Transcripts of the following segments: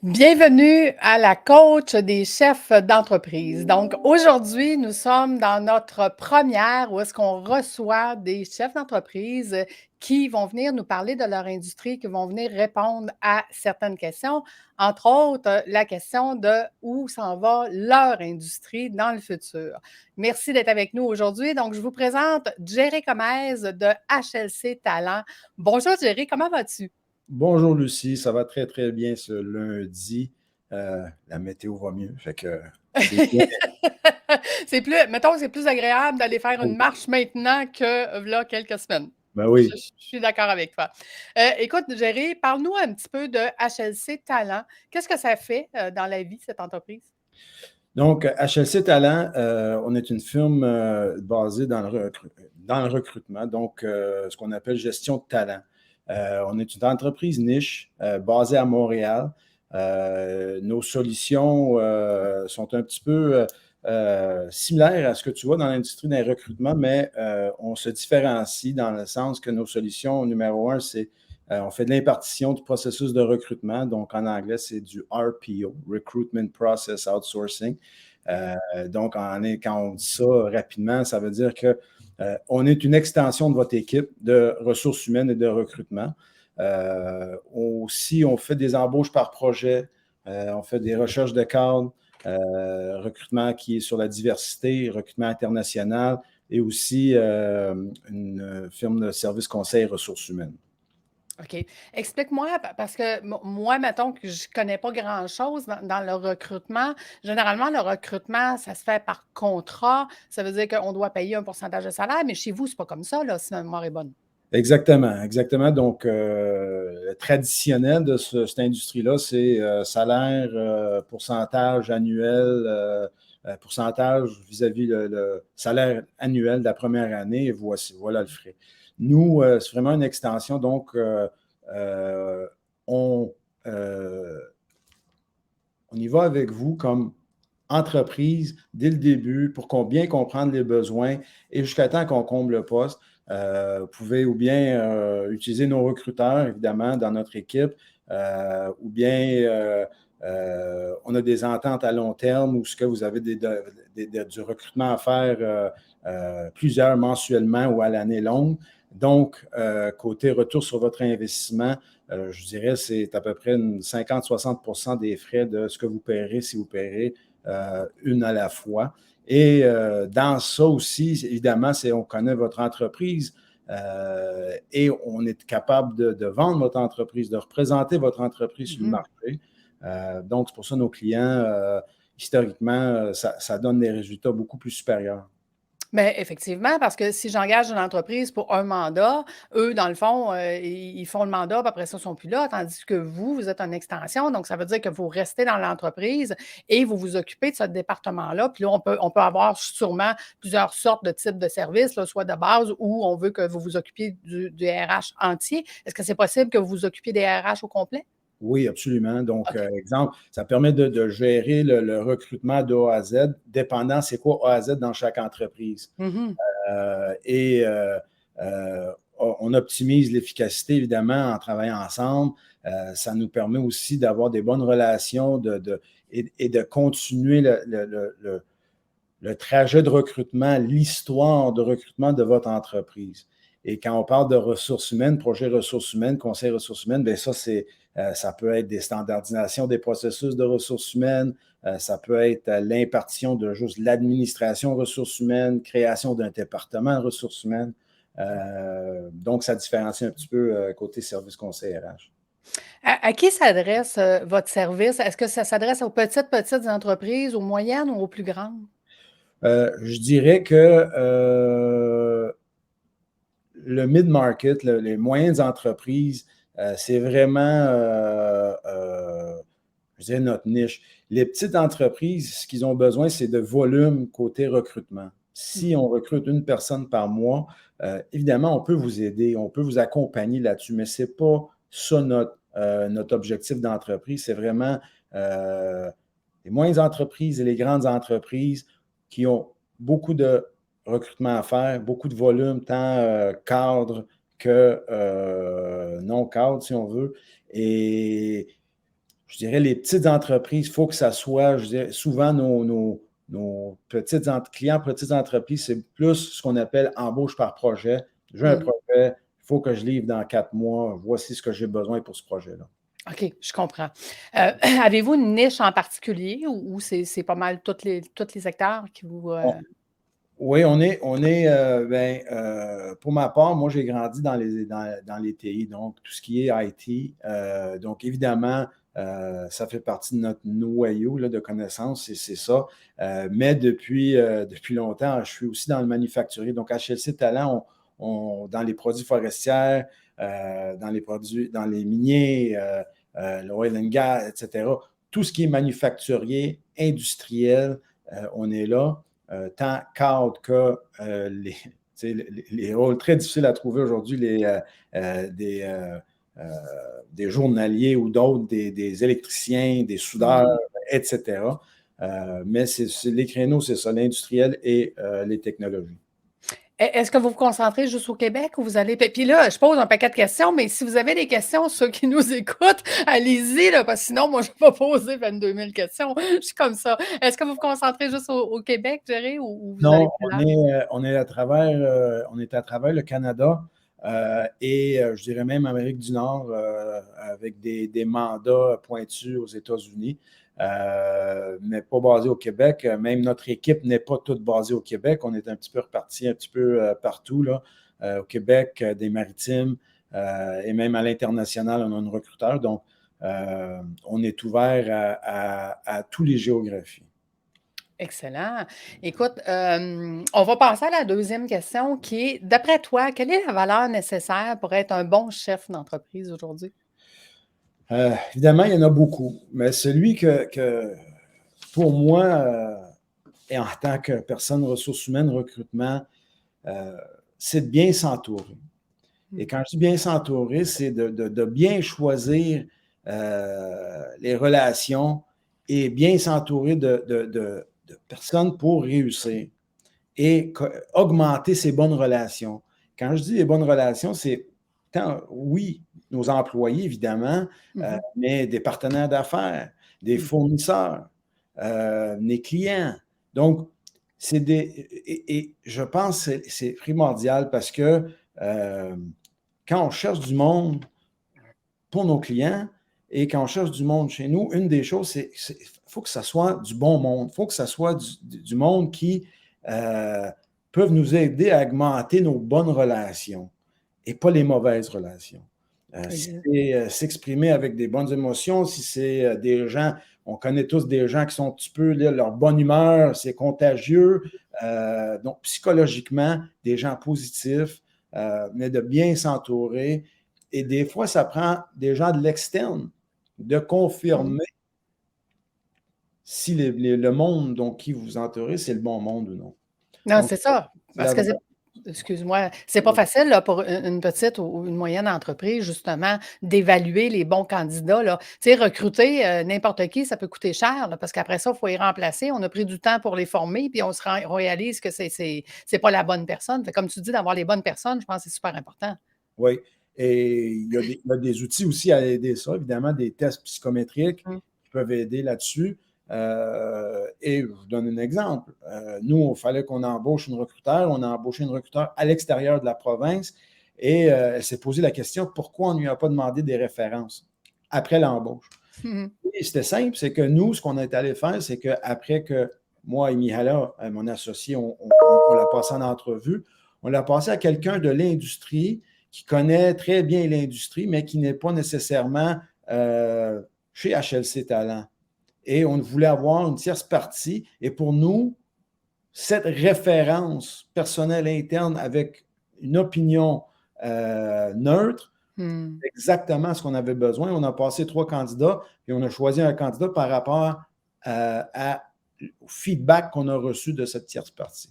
Bienvenue à la coach des chefs d'entreprise. Donc, aujourd'hui, nous sommes dans notre première où est-ce qu'on reçoit des chefs d'entreprise qui vont venir nous parler de leur industrie, qui vont venir répondre à certaines questions, entre autres la question de où s'en va leur industrie dans le futur. Merci d'être avec nous aujourd'hui. Donc, je vous présente Jerry Comez de HLC Talent. Bonjour Jerry, comment vas-tu? Bonjour Lucie, ça va très très bien ce lundi. La météo va mieux, fait que c'est bien. C'est plus, mettons que c'est plus agréable d'aller faire une marche maintenant que là quelques semaines. Ben Je, oui. je suis d'accord avec toi. Écoute, Jerry, parle-nous un petit peu de HLC Talent. Qu'est-ce que ça fait dans la vie, cette entreprise? Donc, HLC Talent, on est une firme basée dans le recrutement, donc ce qu'on appelle gestion de talent. On est une entreprise niche basée à Montréal. Nos solutions sont un petit peu similaires à ce que tu vois dans l'industrie des recrutements, mais on se différencie dans le sens que nos solutions, numéro un, c'est on fait de l'impartition du processus de recrutement. Donc, en anglais, c'est du RPO, Recruitment Process Outsourcing. Donc, quand on dit ça rapidement, ça veut dire que on est une extension de votre équipe de ressources humaines et de recrutement. Aussi, on fait des embauches par projet, on fait des recherches de cadres, recrutement qui est sur la diversité, recrutement international et aussi une firme de services conseil ressources humaines. OK. Explique-moi, parce que moi, mettons que je ne connais pas grand-chose dans le recrutement. Généralement, le recrutement, ça se fait par contrat. Ça veut dire qu'on doit payer un pourcentage de salaire, mais chez vous, ce n'est pas comme ça, là, si ma mémoire est bonne. Exactement, exactement. Donc, le traditionnel de cette industrie-là, c'est salaire, pourcentage annuel, pourcentage vis-à-vis le salaire annuel de la première année, et voilà le frais. Nous, c'est vraiment une extension, donc euh, on, euh, on y va avec vous comme entreprise dès le début pour bien comprendre les besoins et jusqu'à temps qu'on comble le poste. Vous pouvez ou bien utiliser nos recruteurs, évidemment, dans notre équipe, ou bien on a des ententes à long terme où ce que vous avez du recrutement à faire plusieurs mensuellement ou à l'année longue. Donc, côté retour sur votre investissement, je dirais c'est à peu près 50-60 des frais de ce que vous paierez si vous paierez une à la fois. Et dans ça aussi, évidemment, on connaît votre entreprise et on est capable de vendre votre entreprise, de représenter votre entreprise sur le Mhm. marché. Donc, c'est pour ça que nos clients, historiquement, ça donne des résultats beaucoup plus supérieurs. Bien, effectivement, parce que si j'engage une entreprise pour un mandat, eux, dans le fond, ils font le mandat, puis après ça, ils ne sont plus là, tandis que vous êtes une extension. Donc, ça veut dire que vous restez dans l'entreprise et vous vous occupez de ce département-là. Puis là, on peut avoir sûrement plusieurs sortes de types de services, là, soit de base ou on veut que vous vous occupiez du RH entier. Est-ce que c'est possible que vous vous occupiez des RH au complet? Oui, absolument. Donc, OK. exemple, ça permet de gérer le recrutement de A à Z, dépendant c'est quoi A à Z dans chaque entreprise. Mhm. Et on optimise l'efficacité, évidemment, en travaillant ensemble. Ça nous permet aussi d'avoir des bonnes relations et de continuer le trajet de recrutement, l'histoire de recrutement de votre entreprise. Et quand on parle de ressources humaines, projet ressources humaines, conseil ressources humaines, bien ça peut être des standardisations des processus de ressources humaines, ça peut être l'impartition de juste l'administration ressources humaines, création d'un département de ressources humaines. Donc, ça différencie un petit peu côté service conseil RH. À qui s'adresse votre service? Est-ce que ça s'adresse aux petites entreprises, aux moyennes ou aux plus grandes? Je dirais que le mid-market, les moyennes entreprises, c'est vraiment, je dirais, notre niche. Les petites entreprises, ce qu'ils ont besoin, c'est de volume côté recrutement. Si Mhm. on recrute une personne par mois, évidemment, on peut vous aider, on peut vous accompagner là-dessus, mais ce n'est pas ça notre objectif d'entreprise. C'est vraiment les moyennes entreprises et les grandes entreprises qui ont beaucoup de recrutement à faire, beaucoup de volume, tant cadre que non cadre, si on veut. Et je dirais, les petites entreprises, il faut que ça soit, je dirais, souvent nos clients, petites entreprises, c'est plus ce qu'on appelle embauche par projet. J'ai un Mmh. projet, il faut que je livre dans 4 mois, voici ce que j'ai besoin pour ce projet-là. OK, je comprends. Avez-vous une niche en particulier ou c'est pas mal tous les secteurs qui vous, Oui, pour ma part, moi, j'ai grandi dans les TI, donc tout ce qui est IT. Donc, évidemment, ça fait partie de notre noyau là, de connaissances, c'est ça. Mais depuis longtemps, je suis aussi dans le manufacturier. Donc, HLC Talent, dans les produits forestiers, dans les miniers, l'oil and gas, etc. Tout ce qui est manufacturier, industriel, on est là. Tant cadre que les rôles très difficiles à trouver aujourd'hui, des journaliers ou d'autres, des électriciens, des soudeurs, mmh. etc. Mais les créneaux, c'est ça, l'industriel et les technologies. Est-ce que vous vous concentrez juste au Québec ou vous allez puis là, je pose un paquet de questions, mais si vous avez des questions, ceux qui nous écoutent, allez-y là, parce que sinon moi je ne vais pas poser 22 000 questions. Je suis comme ça. Est-ce que vous vous concentrez juste au Québec, Jerry, ou vous allez Non, plus on est à travers le Canada et je dirais même Amérique du Nord avec des mandats pointus aux États-Unis, mais pas basés au Québec. Même notre équipe n'est pas toute basée au Québec. On est un petit peu reparti un petit peu partout, là, au Québec, des Maritimes et même à l'international, on a un recruteur. Donc, on est ouvert à tous les géographies. Excellent. Écoute, on va passer à la deuxième question qui est, d'après toi, quelle est la valeur nécessaire pour être un bon chef d'entreprise aujourd'hui? Évidemment, il y en a beaucoup, mais celui pour moi, et en tant que personne ressources humaines, recrutement, euh, c'est de bien s'entourer. Et Mmh. quand je dis bien s'entourer, c'est de bien choisir les relations et bien s'entourer de personnes pour réussir et augmenter ces bonnes relations. Quand je dis les bonnes relations, c'est tant, oui, nos employés, évidemment, Mmh. mais des partenaires d'affaires, des Mmh. fournisseurs, des clients. Donc, et je pense que c'est primordial parce que quand on cherche du monde pour nos clients et quand on cherche du monde chez nous, une des choses, c'est qu'il faut que ça soit du bon monde. Il faut que ça soit du monde qui euh, peuvent nous aider à augmenter nos bonnes relations et pas les mauvaises relations. Si Exact. c'est s'exprimer avec des bonnes émotions, si c'est des gens, on connaît tous des gens qui sont un petit peu, là, leur bonne humeur, c'est contagieux. Donc, psychologiquement, des gens positifs, mais de bien s'entourer. Et des fois, ça prend des gens de l'externe de Mmh. confirmer si le monde dont qui vous entourez, c'est le bon monde ou non. Non, Donc, c'est ça, c'est parce la que excuse-moi, c'est pas facile là, pour une petite ou une moyenne entreprise, justement, d'évaluer les bons candidats, là. Tu sais, recruter, n'importe qui, ça peut coûter cher, là, parce qu'après ça, il faut les remplacer. On a pris du temps pour les former, puis on réalise que c'est pas la bonne personne. Fait comme tu dis, d'avoir les bonnes personnes, je pense que c'est super important. Oui. Et il y a des outils aussi à aider ça, évidemment, des tests psychométriques Mmh. qui peuvent aider là-dessus. Et je vous donne un exemple. Nous, il fallait qu'on embauche une recruteur. On a embauché une recruteur à l'extérieur de la province et elle s'est posé la question pourquoi on ne lui a pas demandé des références après l'embauche. Mmh. Et c'était simple, c'est que nous, ce qu'on est allé faire, c'est qu'après que moi et Mihala, mon associé, on l'a passé en entrevue, on l'a passé à quelqu'un de l'industrie qui connaît très bien l'industrie, mais qui n'est pas nécessairement chez HLC Talent. Et on voulait avoir une tierce partie. Et pour nous, cette référence personnelle interne avec une opinion neutre, Mmh. exactement ce qu'on avait besoin. On a passé 3 candidats et on a choisi un candidat par rapport au feedback qu'on a reçu de cette tierce partie.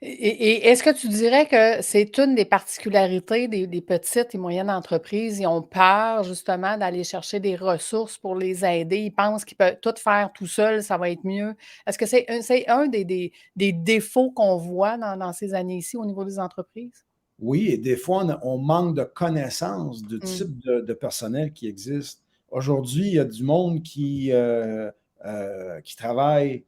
Et est-ce que tu dirais que c'est une des particularités des petites et moyennes entreprises? Ils ont peur justement d'aller chercher des ressources pour les aider. Ils pensent qu'ils peuvent tout faire tout seuls, ça va être mieux. Est-ce que c'est un des défauts qu'on voit dans ces années-ci au niveau des entreprises? Oui, et des fois, on manque de connaissances du Mmh. type de personnel qui existe Aujourd'hui, il y a du monde qui travaille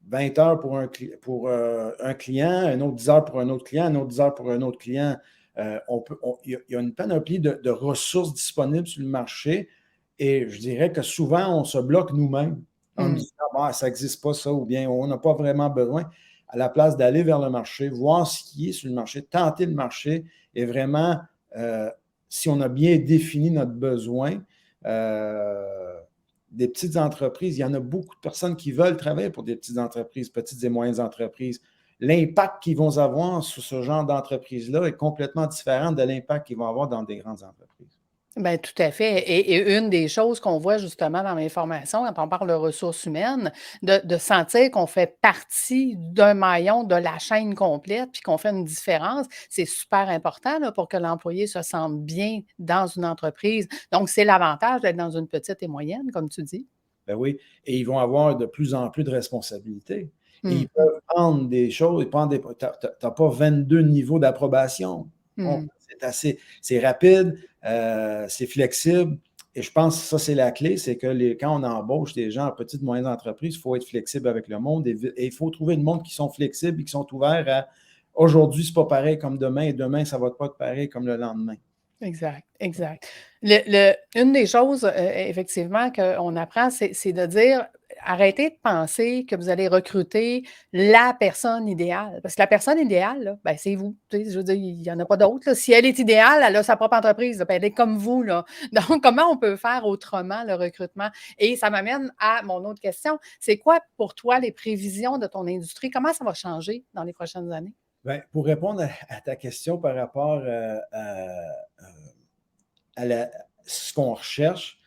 20 heures pour un client, un autre 10 heures pour un autre client, un autre 10 heures pour un autre client. Il y a une panoplie de ressources disponibles sur le marché et je dirais que souvent, on se bloque nous-mêmes en nous disant ah, ça n'existe pas ça ou bien on n'a pas vraiment besoin, à la place d'aller vers le marché, voir ce qui est sur le marché, tenter le marché et vraiment, si on a bien défini notre besoin, des petites entreprises, il y en a beaucoup de personnes qui veulent travailler pour des petites entreprises, petites et moyennes entreprises. L'impact qu'ils vont avoir sur ce genre d'entreprise-là est complètement différent de l'impact qu'ils vont avoir dans des grandes entreprises. Bien, tout à fait. Et une des choses qu'on voit justement dans mes formations, quand on parle de ressources humaines, de sentir qu'on fait partie d'un maillon de la chaîne complète, puis qu'on fait une différence, c'est super important là, pour que l'employé se sente bien dans une entreprise. Donc, c'est l'avantage d'être dans une petite et moyenne, comme tu dis. Ben oui, et ils vont avoir de plus en plus de responsabilités. Et ils Mmh. peuvent prendre des choses, tu n'as pas 22 niveaux d'approbation. Mmh. C'est rapide, c'est flexible. Et je pense que ça, c'est la clé, c'est que quand on embauche des gens en petites et moyennes entreprises, il faut être flexible avec le monde et il faut trouver le monde qui sont flexibles et qui sont ouverts à aujourd'hui, ce n'est pas pareil comme demain et demain, ça ne va pas être pareil comme le lendemain. Exact, exact. Une des choses, effectivement, qu'on apprend, c'est de dire arrêtez de penser que vous allez recruter la personne idéale. Parce que la personne idéale, là, ben, c'est vous. Tu sais, je veux dire, il n'y en a pas d'autre. Là. Si elle est idéale, elle a sa propre entreprise. Là, puis elle est comme vous. Là. Donc, comment on peut faire autrement le recrutement? Et ça m'amène à mon autre question. C'est quoi pour toi les prévisions de ton industrie? Comment ça va changer dans les prochaines années? Bien, pour répondre à ta question par rapport à ce qu'on recherche,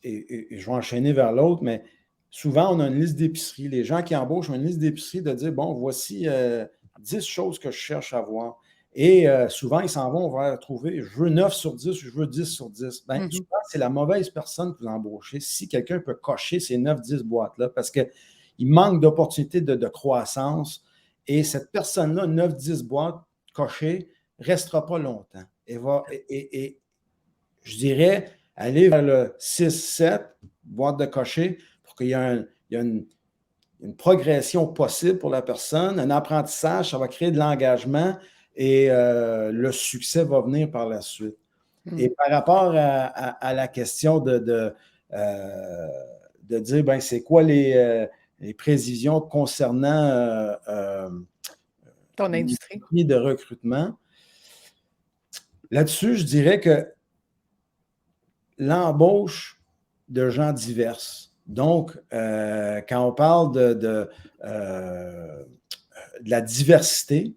et je vais enchaîner vers l'autre, mais souvent, on a une liste d'épicerie. Les gens qui embauchent ont une liste d'épicerie de dire, bon, voici 10 choses que je cherche à voir. Et souvent, ils s'en vont vers trouver, je veux 9 sur 10 ou je veux 10 sur 10. Bien, Mhm. souvent, c'est la mauvaise personne que vous embauchez si quelqu'un peut cocher ces 9-10 boîtes-là parce qu'il manque d'opportunités de croissance. Et cette personne-là, 9-10 boîtes cochées, ne restera pas longtemps. Et je dirais, aller vers le 6-7, boîte de cocher, pour qu'il y ait une progression possible pour la personne, un apprentissage, ça va créer de l'engagement et le succès va venir par la suite. Et par rapport à la question de dire, ben, c'est quoi les prévisions concernant Ton industrie. de recrutement, là-dessus, je dirais que l'embauche de gens divers. Donc, quand on parle de la diversité,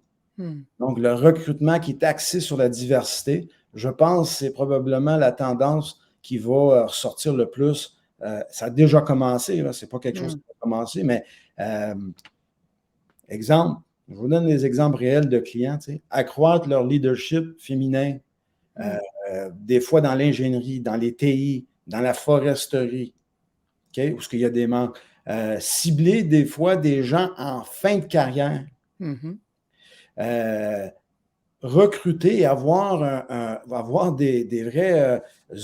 donc le recrutement qui est axé sur la diversité, je pense que c'est probablement la tendance qui va ressortir le plus. Ça a déjà commencé, ce n'est pas quelque chose qui a commencé, mais exemple, je vous donne des exemples réels de clients, accroître leur leadership féminin, des fois dans l'ingénierie, dans les TI, dans la foresterie, où il y a des manques. Cibler des fois des gens en fin de carrière. Recruter et avoir des vrais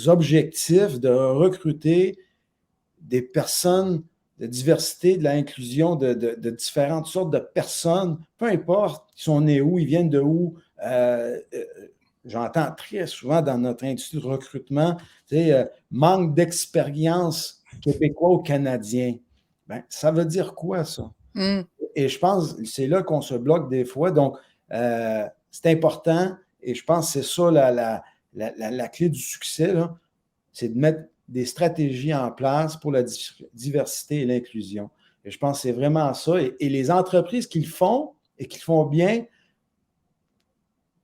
objectifs de recruter des personnes de diversité, de l'inclusion de différentes sortes de personnes, peu importe, ils sont nés où, ils viennent de où. J'entends très souvent dans notre industrie de recrutement, manque d'expérience québécois ou canadien. Ben, ça veut dire quoi, ça? Et je pense que c'est là qu'on se bloque des fois. Donc, c'est important et je pense que c'est ça la clé du succès, c'est de mettre des stratégies en place pour la diversité et l'inclusion. Et je pense que c'est vraiment ça. Et les entreprises qui le font et qui le font bien,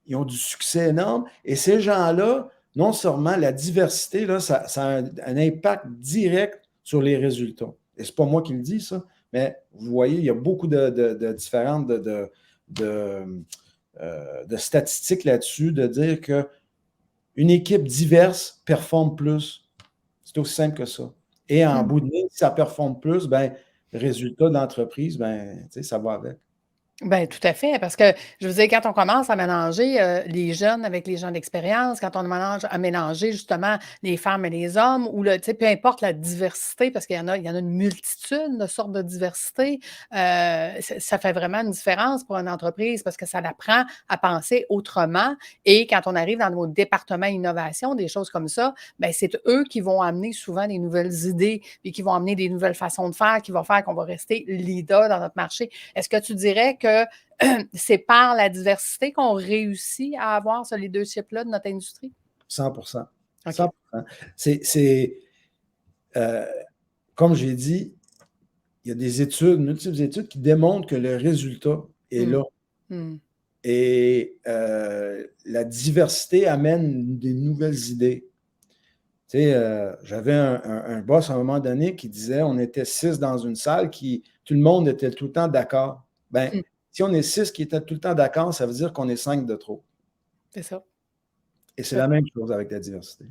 ils ont du succès énorme. Et ces gens-là, non seulement la diversité, là, ça a un impact direct sur les résultats. Et ce n'est pas moi qui le dis, ça, mais vous voyez, il y a beaucoup de différentes de statistiques là-dessus, de dire qu'une équipe diverse performe plus. C'est aussi simple que ça. Et en bout de ligne, si ça performe plus, ben, le résultat de l'entreprise, ben, ça va avec. Ben tout à fait, parce que je veux dire, quand on commence à mélanger les jeunes avec les gens d'expérience, quand on mélange à mélanger justement les femmes et les hommes, ou le, tu sais, peu importe la diversité, parce qu'il y en a une multitude de sortes de diversité, ça fait vraiment une différence pour une entreprise parce que ça l'apprend à penser autrement. Et quand on arrive dans nos départements innovation, des choses comme ça, ben c'est eux qui vont amener souvent des nouvelles idées, et qui vont amener des nouvelles façons de faire, qui vont faire qu'on va rester leader dans notre marché. Est-ce que tu dirais que c'est par la diversité qu'on réussit à avoir ce leadership-là de notre industrie? 100%. OK. 100%. C'est euh, comme j'ai dit, il y a des études, multiples études qui démontrent que le résultat est Mmh. là. Mmh. Et la diversité amène des nouvelles idées. Tu sais, j'avais un boss à un moment donné qui disait on était 6 dans une salle, tout le monde était tout le temps d'accord. Ben, Mmh. si on est 6 qui étaient tout le temps d'accord, ça veut dire qu'on est 5 de trop. C'est ça. Et c'est Tout à la fait. même chose avec la diversité.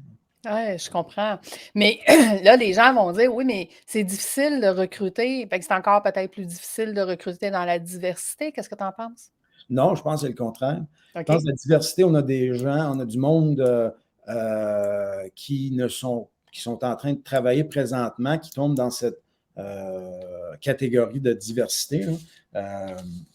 Ouais, je comprends. Mais là, les gens vont dire: «Oui, mais c'est difficile de recruter». Fait que c'est encore peut-être plus difficile de recruter dans la diversité. Qu'est-ce que tu en penses? Non, je pense que c'est le contraire. Je pense OK. que la diversité, on a des gens, on a du monde qui sont en train de travailler présentement, qui tombent dans cette catégorie de diversité, là.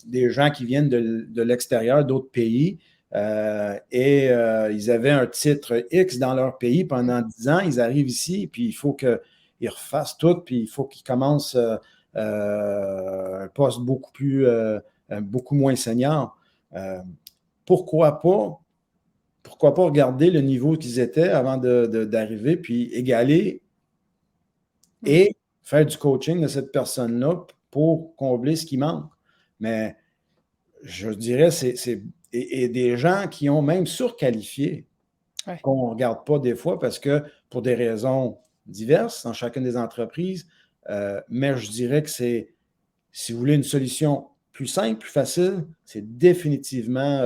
Des gens qui viennent de l'extérieur, d'autres pays, ils avaient un titre X dans leur pays Mmh. pendant 10 ans, ils arrivent ici, puis il faut qu'ils refassent tout, puis il faut qu'ils commencent un poste beaucoup moins senior. Euh, pourquoi pas? Pourquoi pas regarder le niveau qu'ils étaient avant d'arriver, puis égaler Mmh. et faire du coaching de cette personne-là pour combler ce qui manque. Mais je dirais, et des gens qui ont même surqualifié, Ouais. qu'on ne regarde pas des fois parce que pour des raisons diverses dans chacune des entreprises, mais je dirais que si vous voulez une solution plus simple, plus facile, c'est définitivement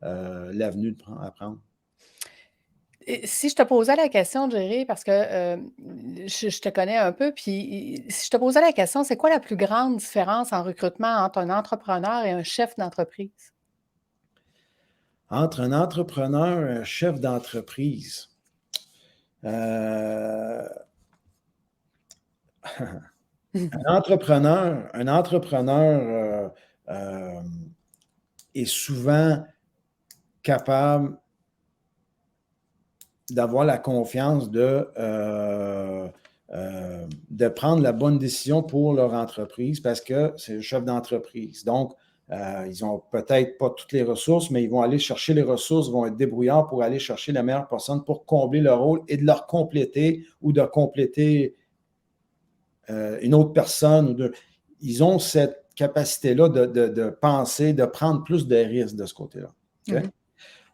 l'avenue à prendre. Et si je te posais la question, Jerry, parce que je te connais un peu, puis si je te posais la question, c'est quoi la plus grande différence en recrutement entre un entrepreneur et un chef d'entreprise? Entre un entrepreneur et un chef d'entreprise, euh, un entrepreneur euh, est souvent capable d'avoir la confiance de prendre la bonne décision pour leur entreprise parce que c'est le chef d'entreprise. Donc, ils n'ont peut-être pas toutes les ressources, mais ils vont aller chercher les ressources, vont être débrouillards pour aller chercher la meilleure personne pour combler leur rôle et de leur compléter ou de compléter une autre personne. Ils ont cette capacité-là de penser, de prendre plus de risques de ce côté-là. Okay?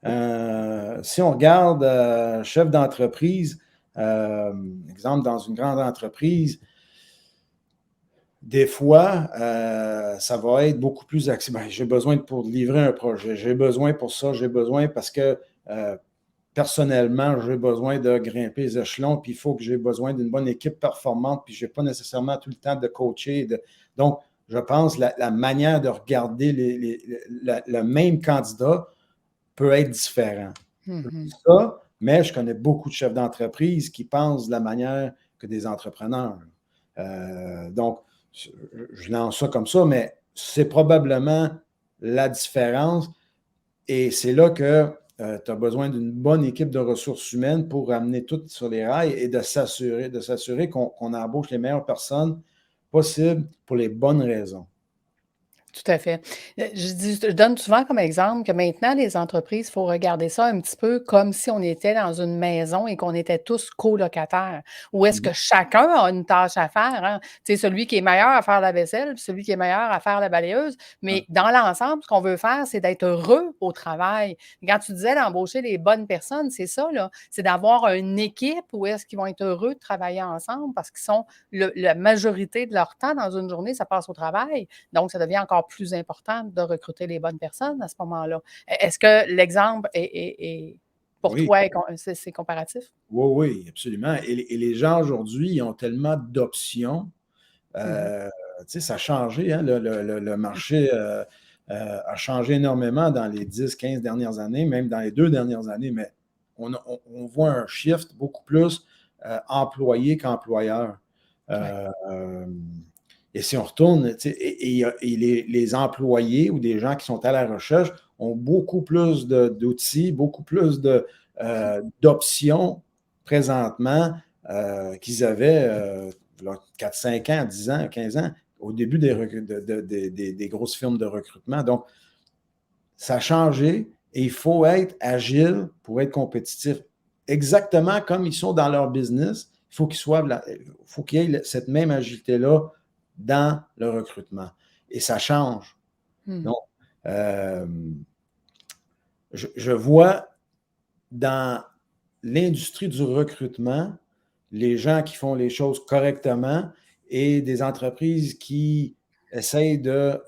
Mhm. Si on regarde chef d'entreprise, exemple dans une grande entreprise, des fois, ça va être beaucoup plus axé. Ben, j'ai besoin pour livrer un projet, j'ai besoin pour ça, j'ai besoin parce que personnellement, j'ai besoin de grimper les échelons, puis il faut que j'ai besoin d'une bonne équipe performante, puis je n'ai pas nécessairement tout le temps de coacher. Donc, je pense que la manière de regarder le même candidat peut être différent. Je dis Mhm. ça, mais je connais beaucoup de chefs d'entreprise qui pensent de la manière que des entrepreneurs. Donc, je lance ça comme ça, mais c'est probablement la différence. Et c'est là que tu as besoin d'une bonne équipe de ressources humaines pour amener tout sur les rails et de s'assurer qu'on embauche les meilleures personnes possibles pour les bonnes raisons. Tout à fait. Je donne souvent comme exemple que maintenant, les entreprises, il faut regarder ça un petit peu comme si on était dans une maison et qu'on était tous colocataires. Où est-ce Mhm. que chacun a une tâche à faire, hein? Tu sais, celui qui est meilleur à faire la vaisselle, puis celui qui est meilleur à faire la balayeuse. Ah, Mais dans l'ensemble, ce qu'on veut faire, c'est d'être heureux au travail. Quand tu disais d'embaucher les bonnes personnes, c'est ça, là. C'est d'avoir une équipe où est-ce qu'ils vont être heureux de travailler ensemble parce qu'ils sont la majorité de leur temps dans une journée, ça passe au travail. Donc, ça devient encore plus important de recruter les bonnes personnes à ce moment-là. Est-ce que l'exemple pour oui, toi, c'est comparatif? oui, oui, absolument. Et les gens aujourd'hui, ils ont tellement d'options. Mhm. Ça a changé, hein, le marché a changé énormément dans les 10, 15 dernières années, même dans les 2 dernières années, mais on voit un shift beaucoup plus employé qu'employeur. Ouais. Et si on retourne, et les employés ou des gens qui sont à la recherche ont beaucoup plus d'outils, beaucoup plus d'options présentement qu'ils avaient 4, 5 ans, 10 ans, 15 ans, au début des grosses firmes de recrutement. Donc, ça a changé et il faut être agile pour être compétitif. Exactement comme ils sont dans leur business, faut qu'il y ait cette même agilité-là dans le recrutement. Et ça change. Mm. Donc, euh, je vois dans l'industrie du recrutement les gens qui font les choses correctement et des entreprises qui essayent de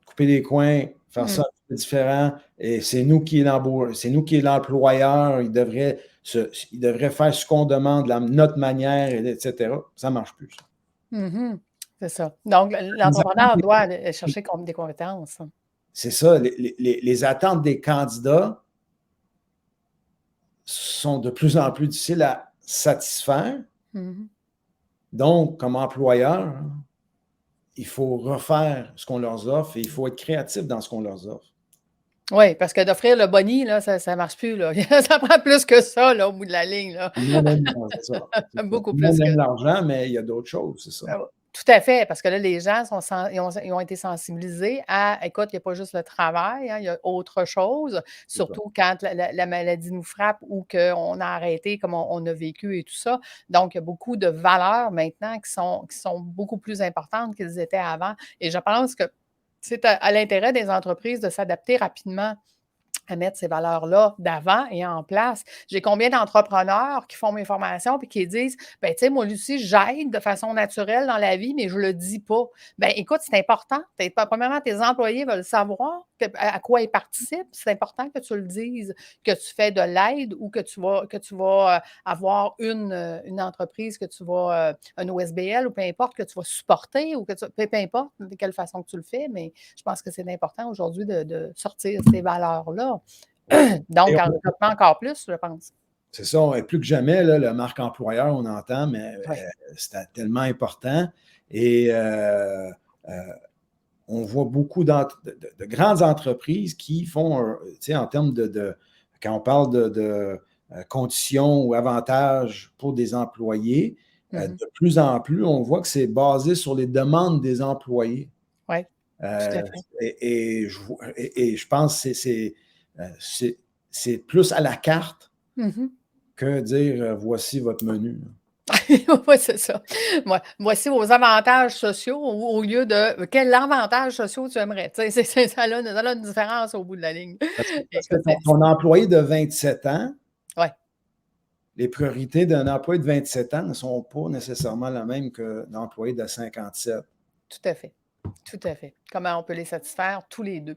couper des coins, faire ça Mm. un peu différent. Et c'est nous qui est l'employeur. Il devrait faire ce qu'on demande, notre manière, etc. Ça ne marche plus, ça. Mhm. C'est ça. Donc, Les l'entrepreneur attentes doit aller chercher des compétences. C'est ça, les attentes des candidats sont de plus en plus difficiles à satisfaire. Mhm. Donc, comme employeur, il faut refaire ce qu'on leur offre et il faut être créatif dans ce qu'on leur offre. Oui, parce que d'offrir le boni, là, ça ne marche plus. Là. Ça prend plus que ça là, au bout de la ligne. Là. Tout le monde aime, c'est ça, c'est ça. Beaucoup Tout le monde plus que aime ça. l'argent, mais il y a d'autres choses, c'est ça. Tout à fait, parce que là, les gens ils ont été sensibilisés à, écoute, il n'y a pas juste le travail, hein, il y a autre chose, C'est ça. surtout quand la maladie nous frappe ou qu'on a arrêté comme on a vécu et tout ça. Donc, il y a beaucoup de valeurs maintenant qui sont beaucoup plus importantes qu'elles étaient avant. Et je pense que c'est à l'intérêt des entreprises de s'adapter rapidement à mettre ces valeurs-là d'avant et en place. J'ai combien d'entrepreneurs qui font mes formations puis qui disent ben tu sais, moi, Lucie, j'aide de façon naturelle dans la vie, mais je ne le dis pas. Ben écoute, c'est important. Premièrement, tes employés veulent savoir à quoi ils participent. C'est important que tu le dises, que tu fais de l'aide ou que tu vas avoir une entreprise, que tu vas, un OSBL ou peu importe, que tu vas supporter ou peu importe de quelle façon que tu le fais, mais je pense que c'est important aujourd'hui de sortir ces valeurs-là. Et Donc, en développement encore plus, je pense. c'est ça, et plus que jamais, là, le marque employeur, on entend, mais Oui. c'est tellement important. Et euh, on voit beaucoup de grandes entreprises qui font, en termes quand on parle de conditions ou avantages pour des employés, Mhm. de plus en plus, on voit que c'est basé sur les demandes des employés. Oui, tout Euh, à fait. et je pense que c'est plus à la carte Mhm. que dire voici votre menu. Oui, c'est ça. Voici vos avantages sociaux au lieu de quel avantage sociaux tu aimerais. Tu sais, ça a une différence au bout de la ligne. Parce que Écoute, ton employé de 27 ans, ouais, les priorités d'un employé de 27 ans ne sont pas nécessairement la même que l'employé de 57. tout à fait. Tout à fait. Comment on peut les satisfaire tous les deux.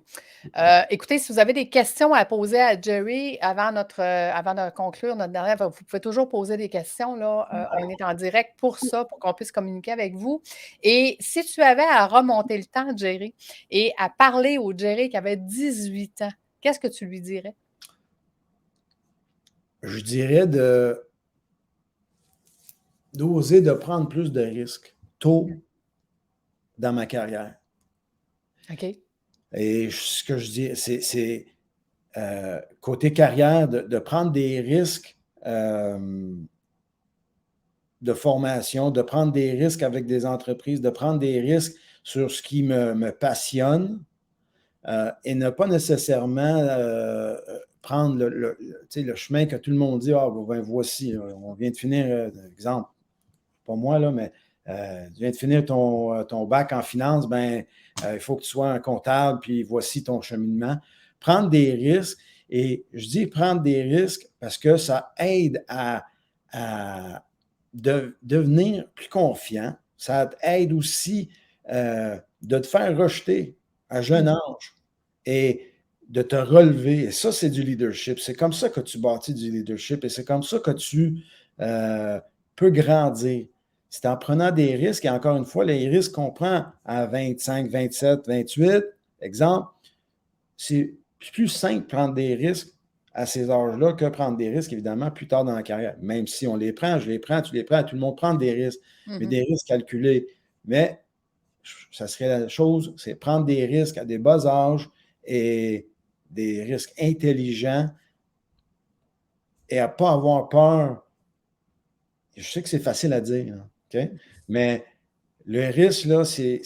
Écoutez, si vous avez des questions à poser à Jerry avant de conclure notre dernière, vous pouvez toujours poser des questions. Là. On est en direct pour ça, pour qu'on puisse communiquer avec vous. Et si tu avais à remonter le temps, Jerry, et à parler au Jerry qui avait 18 ans, qu'est-ce que tu lui dirais? Je dirais d'oser de prendre plus de risques tôt dans ma carrière. OK. Et ce que je dis, c'est côté carrière, de prendre des risques de formation, de prendre des risques avec des entreprises, de prendre des risques sur ce qui me passionne et ne pas nécessairement prendre le chemin que tout le monde dit, ah, ben voici, on vient de finir, exemple, pas moi, là, mais tu viens de finir ton bac en finance, ben, il faut que tu sois un comptable, puis voici ton cheminement. Prendre des risques, et je dis prendre des risques parce que ça aide à devenir plus confiant. Ça aide aussi de te faire rejeter à jeune Mhm. âge et de te relever. Et ça, c'est du leadership. C'est comme ça que tu bâtis du leadership et c'est comme ça que tu peux grandir. c'est en prenant des risques, et encore une fois, les risques qu'on prend à 25, 27, 28, exemple, c'est plus simple de prendre des risques à ces âges-là que prendre des risques, évidemment, plus tard dans la carrière. Même si on les prend, je les prends, tu les prends, tout le monde prend des risques, mais des risques calculés. Mais ça serait la chose, c'est prendre des risques à des bas âges et des risques intelligents et à ne pas avoir peur. Je sais que c'est facile à dire, hein, OK? Mais le risque, là, c'est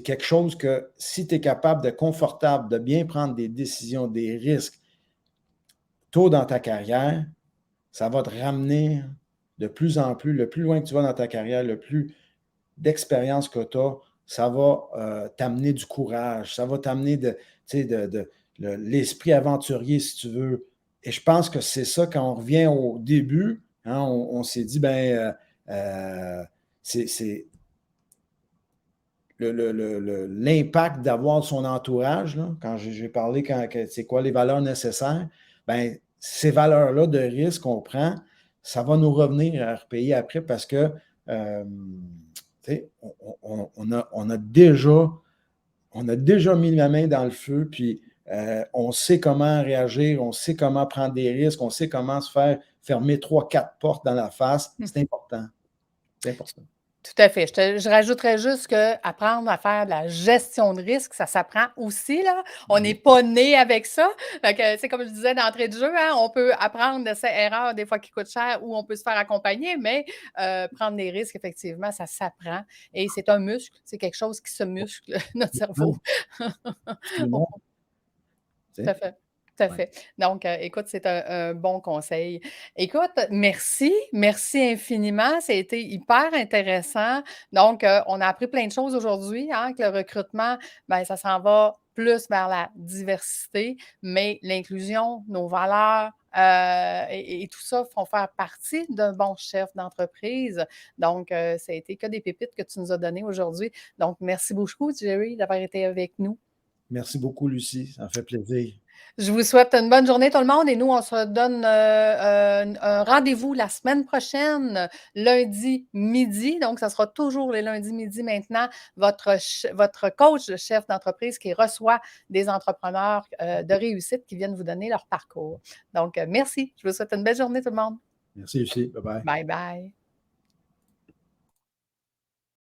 quelque chose que si tu es capable de confortable, de bien prendre des décisions, des risques tôt dans ta carrière, ça va te ramener de plus en plus, le plus loin que tu vas dans ta carrière, le plus d'expérience que tu as, ça va t'amener du courage, ça va t'amener l'esprit aventurier, si tu veux. Et je pense que c'est ça, quand on revient au début, hein, on s'est dit, c'est l'impact d'avoir son entourage, là, quand j'ai parlé, c'est quoi les valeurs nécessaires, ben, ces valeurs-là de risque qu'on prend, ça va nous revenir à repayer après parce que on a déjà mis la main dans le feu, puis on sait comment réagir, on sait comment prendre des risques, on sait comment se faire fermer 3, 4 portes dans la face. C'est important. C'est important. Tout à fait. Je rajouterais juste qu'apprendre à faire de la gestion de risque, ça s'apprend aussi, là. On n'est pas né avec ça. Fait que, c'est comme je disais d'entrée de jeu, hein, on peut apprendre de ses erreurs des fois qui coûtent cher ou on peut se faire accompagner, mais prendre des risques, effectivement, ça s'apprend et c'est un muscle, c'est quelque chose qui se muscle, notre cerveau. Absolument. Tout à fait. Tout à Ouais. fait. Donc, écoute, c'est un bon conseil. Écoute, merci, merci infiniment. Ça a été hyper intéressant. Donc, on a appris plein de choses aujourd'hui, hein, que le recrutement, ben, ça s'en va plus vers la diversité, mais l'inclusion, nos valeurs, et tout ça font faire partie d'un bon chef d'entreprise. Donc, ça a été que des pépites que tu nous as données aujourd'hui. Donc, merci beaucoup, Jerry, d'avoir été avec nous. Merci beaucoup, Lucie. Ça me fait plaisir. Je vous souhaite une bonne journée, tout le monde, et nous, on se donne un rendez-vous la semaine prochaine, lundi midi. Donc, ça sera toujours les lundis midi maintenant, votre coach de chef d'entreprise qui reçoit des entrepreneurs de réussite qui viennent vous donner leur parcours. Donc, merci. Je vous souhaite une belle journée, tout le monde. Merci, Lucie. Bye-bye. Bye bye.